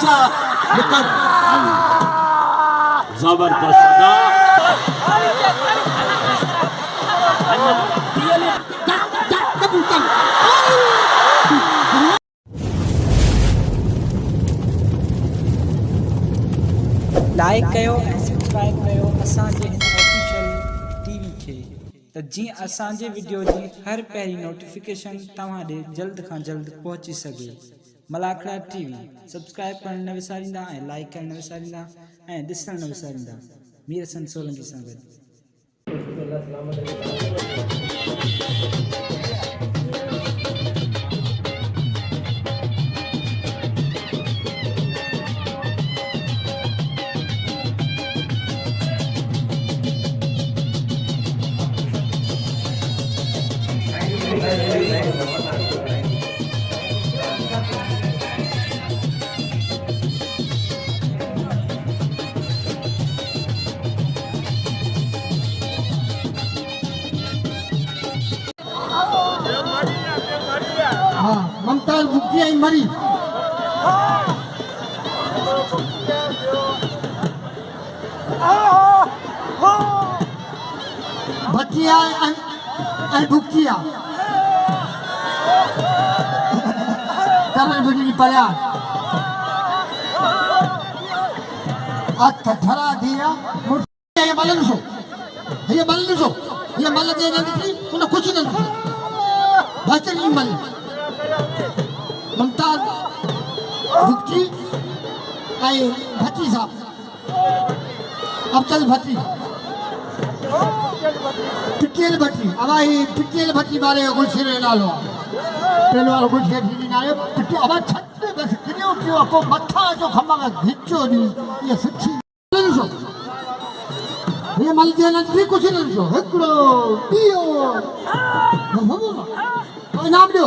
अच्छा जबरदस्त अदा लाइक कयो ऐं सब्सक्राइब कयो असांजे हिन ऑफिशियल टीवी खे त जीअं असांजे वीडियो जी हर पहिरीं नोटिफिकेशन तव्हां ॾे जल्द खां जल्द पहुची सघे। मलाखड़ा टीवी सब्सक्राइब करणु न विसारींदा ऐं लाइक करणु न विसारींदा ऐं ॾिसणु न विसारींदा। मीर हसन सोलंकी सां गॾु। हाँ ममताज बुक्की आई मरी भटिया आई बुक्किया करन बुड़ी पया अठ धरा दिया ये मलन सो ये मल के नंदी उन कुछ नहीं भचनी मल ममताज बुक्की आई भट्टी साहब अब्दुल भट्टी पिटियल भट्टी अब आई पिटियल भट्टी बारे गुलशेर नालो पहले वाला गुलशेर थी नाले पिटी अब छत्ते बस किरियो कियो को मथा जो खम्मा घिचो नी ये सच्ची ये मल जे न भी कुछ नहीं जो हिकड़ो पियो इनाम दो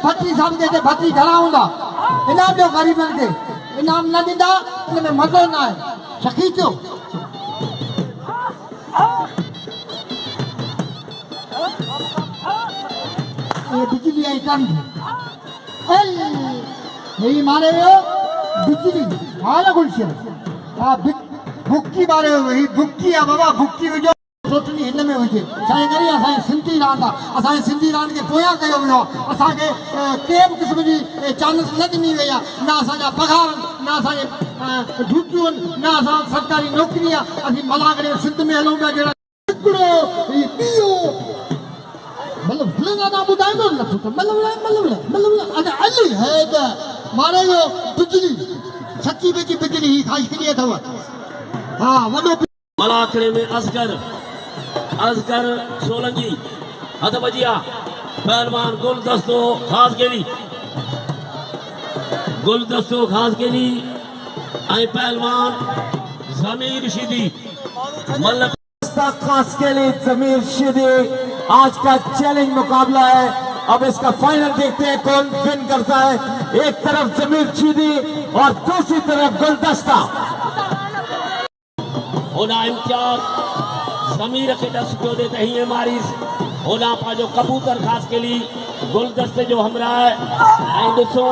भट्टी साहब के भट्टी घणा हूंदा इनाम दो गरीबन के इनाम न ॾींदा इनमें मज़ो न आहे शकीचो ये बिजली आई कम यही मारे बिजली हाल गुलशन हाँ बुक्की बारे वही बुक्की है बाबा बुक्की जो सोचनी हिन में हुजे साईं करी असांजी सिंधी रांद आहे असांजे सिंधी रांद खे पोयां कयो वियो असांखे कंहिं बि क़िस्म जी चांस न ॾिनी वई आहे न असांजा पघार न असांजे ड्यूटियूं न असां सरकारी नौकिरी आहे असीं मलागड़े सिंध में हलूं पिया जहिड़ा हिकिड़ो ॿियो मतिलबु भुलंदा न ॿुधाईंदो नथो त मतिलबु अॼु अली है त मारे जो बिजली सची बिजी बिजली ही ख़ासि किरी अथव हा वॾो मलाखड़े में असगर सोलंकी हथ बजिया पहलवान गुलदस्तो खास गेली आई पहलवान जमीर शिदी खास के लिए जमीर शिदी आज का चैलेंज मुकाबला है। अब इसका फाइनल देखते हैं कौन विन करता है। एक तरफ जमीर शिदी और दूसरी तरफ गुलदस्ता। होना इम्तियाज जमीर के दस को देते ही मारिस होना पाजो कबूतर खास के लिए गुलदस्ते जो हमरा है दोस्तों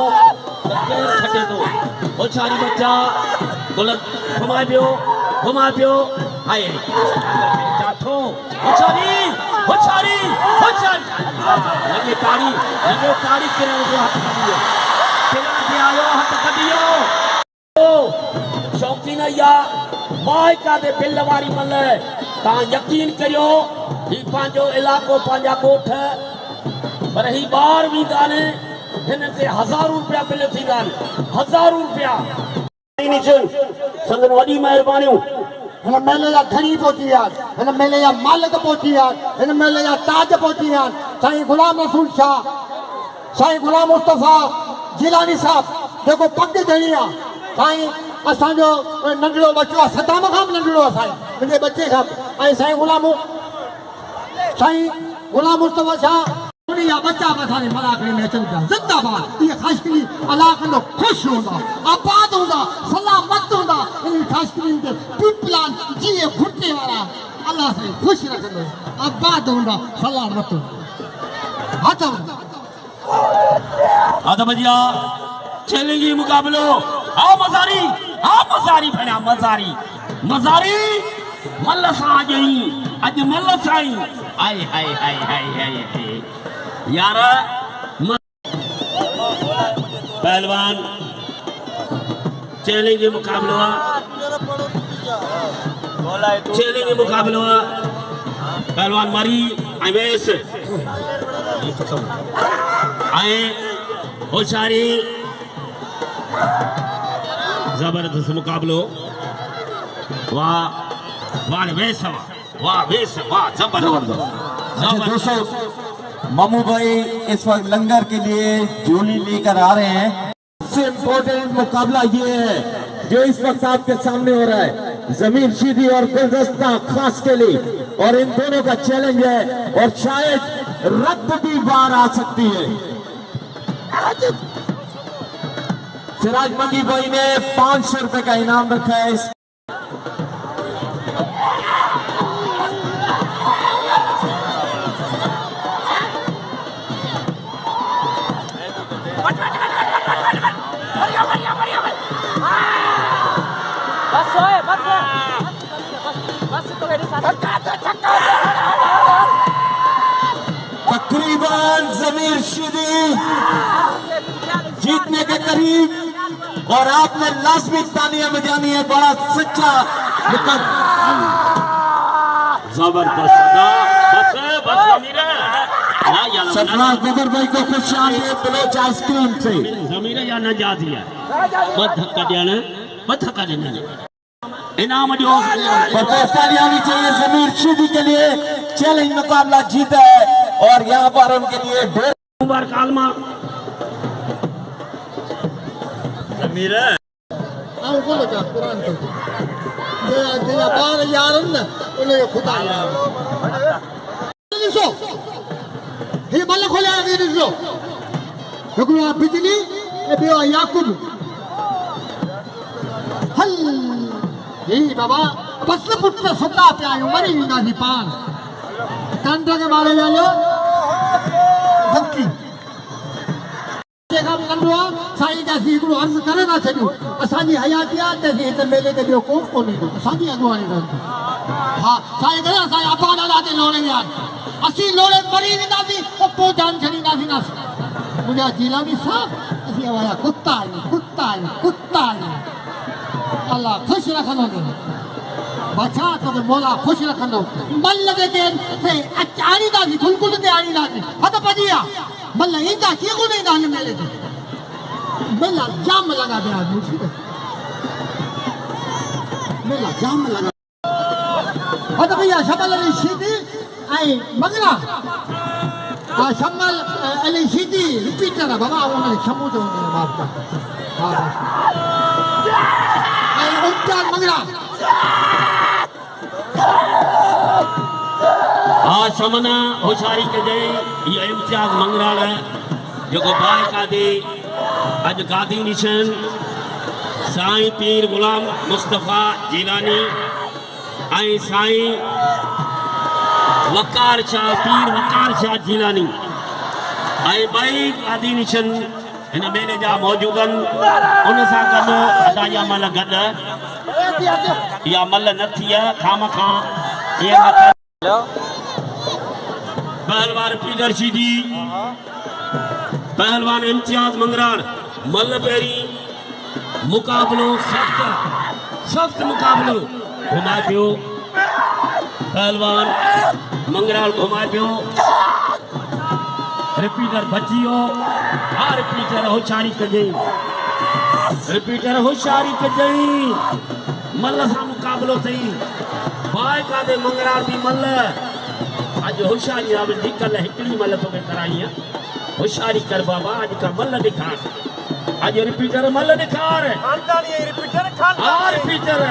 खटे तो उछारी बच्चा गुलद घुमा पियो हाय जाठो उछारी लगे ताड़ी किरण जो हाथ कदियो किरण के आयो हाथ कदियो शौकीन या माइका दे बिल वारी मल ता यकीन करियो ही पांजो इलाको पांजा कोठ पर ही बार भी गाने हिन ते हज़ारों रुपया बिल थी गान हज़ारों रुपया निचन संदन वडी मेहरबानियों हिन मेले जा धनी पहुची विया हिन मेले जा मालिक पहुची विया हिन मेले जा ताज पहुची विया साईं गुलाम रसूल शाह साईं गुलाम मुस्तफा जिलानी साहब जेको पग धणी आहे साईं असांजो नंढड़ो बच्चो आहे सदाम खां बि नंढड़ो आहे साईं मुंहिंजे बच्चे खां ऐं साईं गुलाम मुस्तफा शाह या बच्चा असांजे मलाखड़े में अचनि पिया ज़िंदाबाद इहे ख़ासि करे अलाह कंदो ख़ुशि हूंदा आबाद हूंदा सलामत हूंदा इन ख़ासि करे पीपलान जीअं घुटे वारा अलाह साईं ख़ुशि रखंदो आबाद हूंदा सलामत हथ बजिया चैलेंज मुकाबलो हाँ मज़ारी बना मज़ारी मल्ल सां जई अज मल्ल साईं आए हाय हाय हाय हाय हाय यार पहलवान चैलेंज मुकाबलो पहलवान मरी अवेश आए होशियारी जबरदस्त मुकाबलो वाह वाह वेश वाह जबरदस्त दोस्तों मामू भाई इस वक्त लंगर के लिए झोली लेकर आ रहे हैं। सबसे इम्पोर्टेंट मुकाबला ये है जो इस वक्त आपके सामने हो रहा है, जमीर शीदी और गुलदस्ता खास के लिए, और इन दोनों का चैलेंज है और शायद रक्त भी बाहर आ सकती है। सिराज मंगी भाई ने 500 रुपए का इनाम रखा है। तकरीबन जमीर शीदी जीतने के करीब, और आपने लाजमी तालियां बजानी है। बड़ा सच्चा सरफराज नगर भाई को खुश आमदीद बलोच आइसक्रीम से जमीर या न जा दिया धक्का देना इनाम तालियां भी चाहिए जमीर शीदी के लिए। चैलेंज मुकाबला जीता है और यहाँ पर उनके लिए मुबारक आलमा जमीर आओ बोलो जा कुरान तो जे बार यारन न उन्हें खुदा यार ॾिसो हे मल खोलिया खे ॾिसो हिकिड़ो आहे बिजली ऐं ॿियो आहे याकूब हल ही बाबा बस पुट सुता पिया आहियूं मरी वेंदासीं पाण कंड खे मारे वियो धमकी जेका बि नंढो आहे साईं जा असीं हिकिड़ो अर्ज़ु करे था छॾियूं असांजी हयाती आहे त असीं हिते मेले ते ॿियो कोन कोन ईंदो असांजी अॻुवाणी रहंदी हा साईं करे असांजा अबा ॾाॾा ते लोड़े विया असीं लोड़े मरी वेंदासीं पोइ जान छॾींदासीं न मुंहिंजा जीलानी साहब असीं आया कुत्ता आहियूं अलाह ख़ुशि रखंदो बचा तोखे मौला ख़ुशि रखंदो मल जेके आणींदासीं गुलगुल ते आणींदासीं हथ भॼी विया मल ईंदा कीअं कोन ईंदा हिन मेले ते मेला जाम लॻा पिया मेला जाम लॻा हथ भैया शमल अली शीदी ऐं मंगरा हा शमल अली शीदी रिपीटर आहे बाबा उनखे शमू चवंदा आहिनि माफ़ कर हा ऐं उमजान मंगरा हाँ शमना होशियारी कजे ये इम्तियाज मंगराल जो बाय कादी अज गादी निशन साईं पीर गुलाम मुस्तफ़ा जीलानी आई साईं वकार शाह पीर वकार शाह जीलानी आई बई गादी निशन इन मेले जा मौजूदन उन सां गॾु अदाया मल गॾु या मल न थी खाम खां ये पहलवान पीटर शीदी पहलवान इम्तियाज मंगराल मल पेरी मुकाबलो सख्त मुकाबलो घुमा पियो पहलवान मंगराल घुमा पियो रिपीटर बची वियो हा रिपीटर होशियारी कजई मल सां मुकाबलो थई बाय कादे मंगराल भी मल अज होशियारी निकल हिकड़ी मल तो कराई होशियारी कर बाबा अज का मल दिखार अज रिपीटर मल दिखार रिपीटर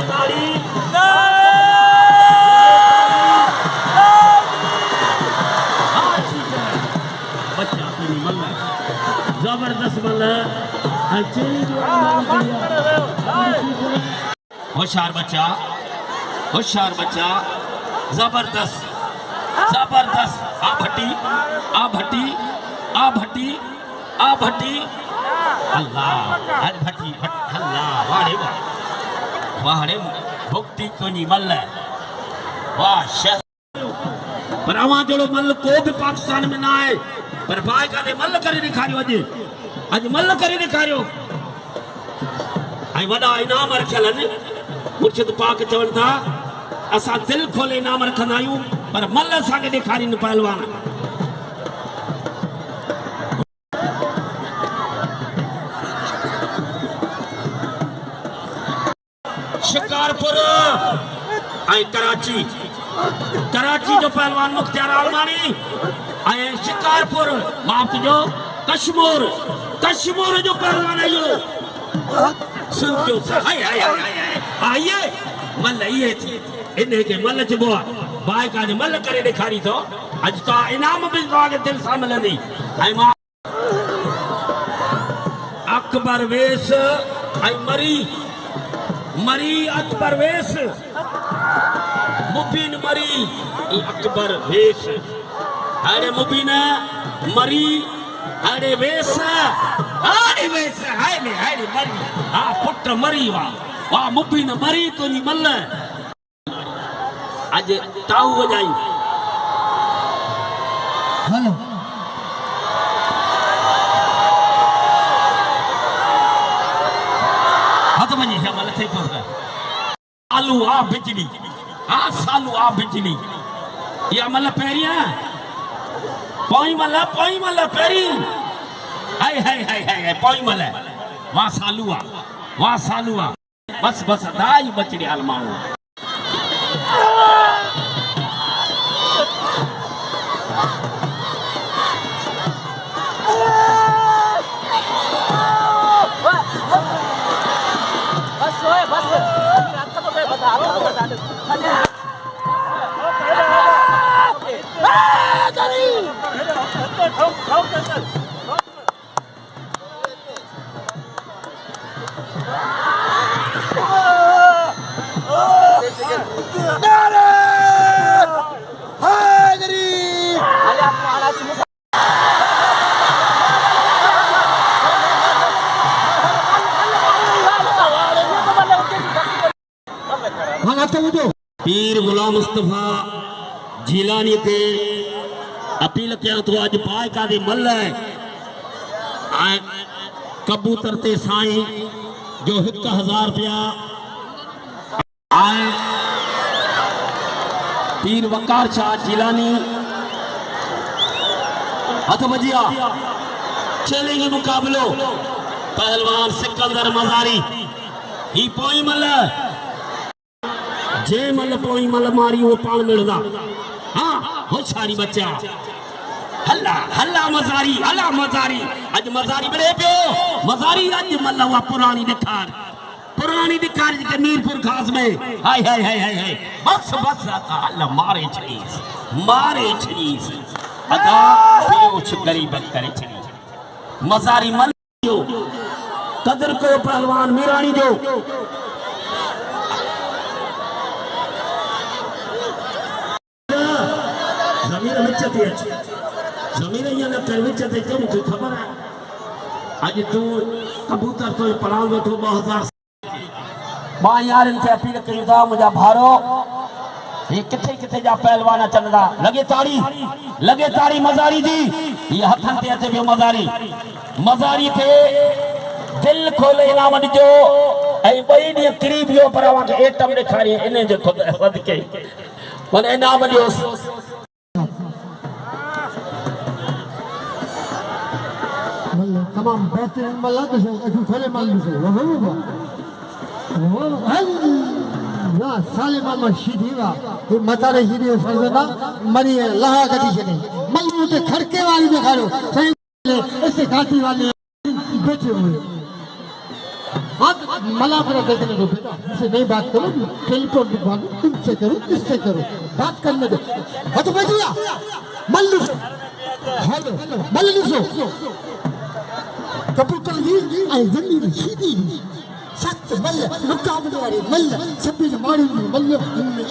ताड़ी बच्चा अपनी मल्ल जबरदस्त मल्ल होशियार बच्चा जबरदस्त जबरदस्त आ भट्टी आ भट्टी आ भट्टी आ भट्टी अल्लाह अरे भट्टी अल्लाह वाड़े वाड़े भुक्ति कोनी मल्ल वाह शह पर अवां जो मल्ल को भी पाकिस्तान में ना आए पर भाई का दे मल्ल करे दिखारियो अज मल्ल करे दिखारियो आई वडा इनाम रखियल आहिनि मुर्शिद पाक चवनि था असां दिल खोले इनाम रखंदा आहियूं पर मल्ल असांखे ॾेखारीनि पहलवान शिकारपुर ऐं कराची जो पहलवान मुख्तियार आलमानी ऐं शिकारपुर माफ़ जो कश्मीर जो पहलवान आयो सुनजो हाय हाय हाय आइए मल्ल ये थी इन्हें के मल्ल चबो भाई का ने मल्ल करे दिखारी तो अज तो इनाम भी तो आगे दिल सा मिलंदी ऐं मां अकबर वेस ऐं मरी अकबर वेस मुबीन मरी अकबर वेस अरे मुबीन मरी अरे वेस हाय मरी हाँ पुट मरी वाह मुबीन मरी तो नहीं मल्ल आज ताऊ वजाई हेलो हथ मनी है मल्ल थे तो आलू आ बिजली हाँ सालू आ बिजली या मल्ल पेरिया पोई मल्ल पेरी हाय पोई मल्ल वाह सालू आ बस दाई बचड़ी आलमाऊ पीर गुलाम मुस्तफा जिलानी ते अपील कया तो अज पाए का दे मल्ल कबूतर ते साईं जो 1000 रुपया पीर वकार शाह जिलानी हथ बजिया चलेंगे मुकाबलो पहलवान सिकंदर मजारी ही पोई मल्ल जे मल पोई मल मारी वो पान मिलदा हाँ होशियारी बच्चा हल्ला मजारी अज मजारी बड़े पियो मजारी अज मल हुआ पुरानी दिखार के मीरपुर खास में हाय बस हल्ला मारे छड़ीस अदा बेहोश गरीब करे छड़ी मजारी मल जो कदर को पहलवान मीरानी जो जमीन यहाँ न कर विचते क्यों मुझे खबर है आज तू कबूतर तो पढ़ाओ बैठो 2000 मां यार इनसे अपील करी था मुझा भारो ये किथे जा पहलवान चलदा लगे ताड़ी मजारी जी ये हथन ते अचे पियो मजारी थे दिल खोले इनाम जो ऐं 2 ॾींहं किरी पियो पर अवांखे एटम ॾेखारी इन जो खुद के मन इनाम ॾियो तमाम बेहतरीन मल्ल ऐसे थोड़े मल्ल ना साले मामा सीधी वा ये मतारे सीधी फरजना मरी लहा कटी छने मल्लू ते खड़के वाली दिखारो सही इससे घाटी वाले बैठे हुए हाथ मला कर देखने दो बेटा, इससे नहीं बात करो, टेलीफोन पे बात तुमसे करो, इससे करो, बात करने दो। हाथ बैठिया, मल्लू, हेलो, मल्लू सो, कबूतर जी, आई जमीन सीधी, सख्त मल्ल, रुकावट वाली मल्ल, सभी मारी मल्ल,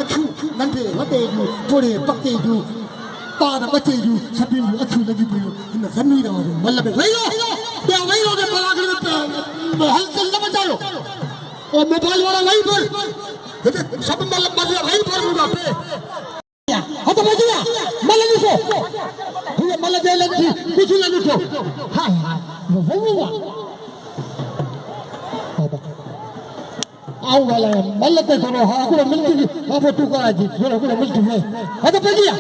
अखू नंगे वटे जो, थोड़े पक्के जो, पार बचे जो, सभी अखू लगी पड़ी, इन जमीन वाली मल्ल में वही लो दे परागड़ में हलचल न मचाओ और मोबाइल वाला वहीं पर सब मतलब वहीं पर होगा पे हाँ तो बजिया मल्ल निशो ये मल्ल दे लगी कुछ न निशो हाँ हाँ वो आओ वाला है मल्ल पे थोड़ा हाँ को मिलती है हाँ वो टुकड़ा जी थोड़ा को मिलती है हाँ तो बजिया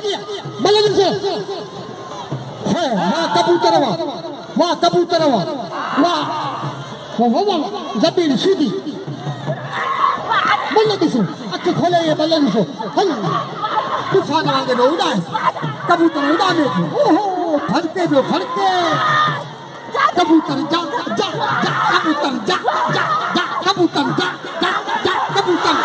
मल्ल निशो हाँ हाँ कबूतर वाह कबूतर वाह वाह जमीन सीधी मल्ल दिसो अक्के खोले ये मल्ल दिसो हल तूफान आगे में उड़ाए कबूतर उड़ाने को ओहो फड़के जो फड़के कबूतर जा जा जा कबूतर जा जा जा कबूतर जा जा जा कबूतर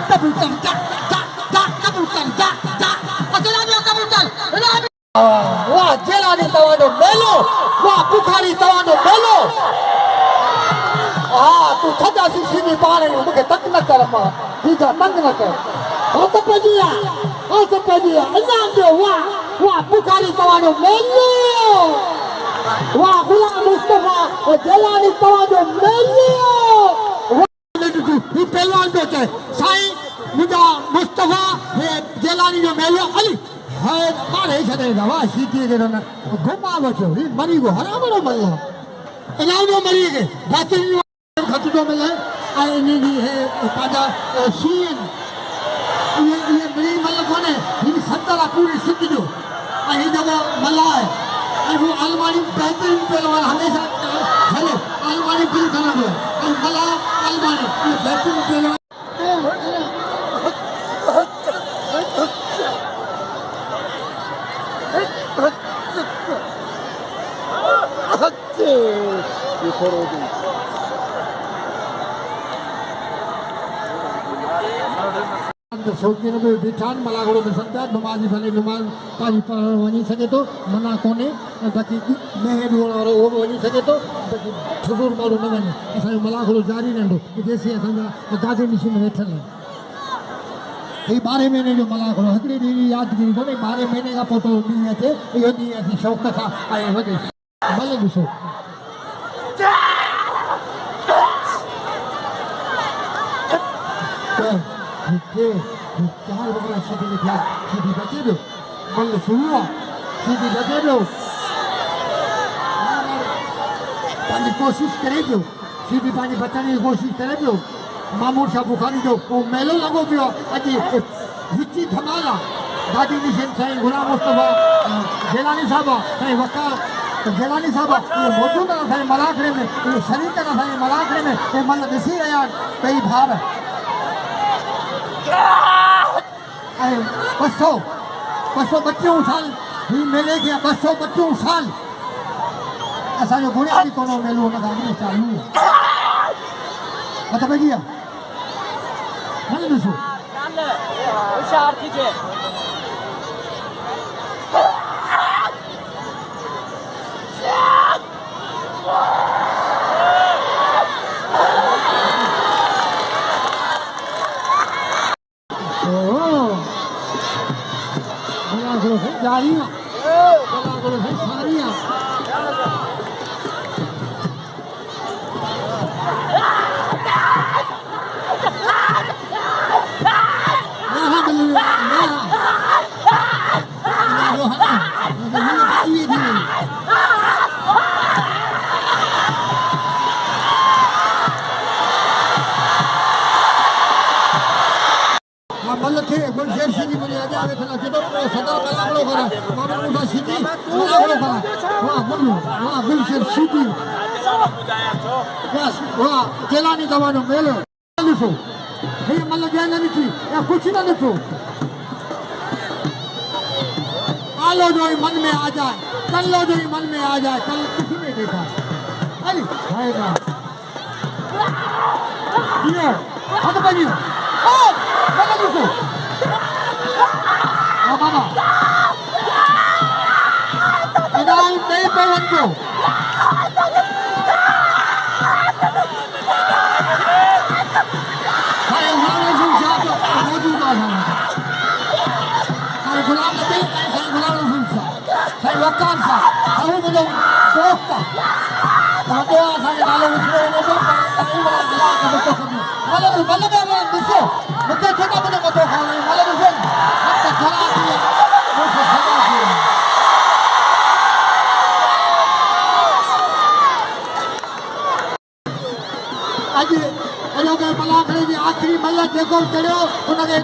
कबूतर जा जा जा कबूतर जा जा अकेला भी कबूतर वाह जेलानी तवानो मेलो वाह बुखारी तवानो मेलो हाँ तू छदा सी सीधी पारे मुझे तक न कर मां ठीक है तंग न कर ओ तो पजिया इनाम दो वाह वाह बुखारी तवानो मेलो वाह गुलाम मुस्तफा और जेलानी तवानो मेलो ये पहलवान बेटे साईं मुझा मुस्तफा ये जेलानी जो मेलो अली है मारे छदे दवा सीटी के न घुमा बचो ये मरी को हरा बड़ो मल्ला इनाम मरी के बाकी खटडो मिले आई नी है पाजा सीन ये बड़ी मल्ला कोने ये सत्तरा पूरी सिटी जो आई जगह मल्ला है आई वो अलमारी बेहतरीन पहलवान हमेशा चले अलमारी बिल करना दो आई मल्ला अलमारी ये बेहतरीन पहलवान शौकीन में बिठान मलागड़ो में संता नमाजी भले नमाज पाजी पर वनी सके तो मना कोने बाकी मेहर और वो वनी सके तो बाकी ठुर मारो न वनी असा मलागड़ो जारी रहंदो जैसे असा दादे निशी में वेठल ये 12 महीने जो मलागड़ो हकड़ी दी यादगिरी कोने 12 महीने का फोटो दी है यो दी है शौक था आए वगे मल दिसो चार बगला सीधी लिखा सीधी बचे दो मल्ल सुनुआ सीधी बचे दो पानी कोशिश करे जो सीधी पानी बचाने की कोशिश करे जो मामूर शाह बुखारी जो वो मेलो लगो पियो अजी विची धमाला दादी निशन साईं गुलाम मुस्तफा जेलानी साहब साईं वकार जेलानी साहब ये मौजूद है साईं मलाखड़े में ये शरीक है साईं मलाखड़े में ये मल्ल दिसी रहा कई भाव 225 साल ही मेले के 225 साल ऐसा जो बुढ़े की कोनो मेलो लगा नहीं चालू है बता भैया मैंने दूसरो होशियार कीजिए जारियां सारियां मल्ल थे गुलशेर सिंह मुझे आगे आवे थला के तो सदर मलागड़ो करा मामा मुसा सिटी मलागड़ो करा वाह मल्लू वाह गुलशेर सिटी बस वाह जेलानी दवानो मेलो लिखो ये मल्ल जाने नहीं थी या कुछ ना लिखो कालो जो ही मन में आ जाए, कल्लो जो ही मन में आ जाए, कल किसी ने देखा अरे आएगा ये हाथ बनी ओ बना दूसो बाबा इधर नहीं पवन को भाई हमारे संसार तो मौजूद आ जाना गुलाम नबी है गुलाम रसूल साहब है वकार साहब है मुझे दोस्त का तो आसानी नाले उछले ने तो नहीं बड़ा गुलाम का मुझे समझ मतलब मैं दूसरो मुझे छोटा मुझे मत खा ले मतलब उसे अब तक खड़ा किया मुझे खड़ा किया आज अजो के पलाखड़े जी आखिरी मल्ला जेको चढ़ियो उनके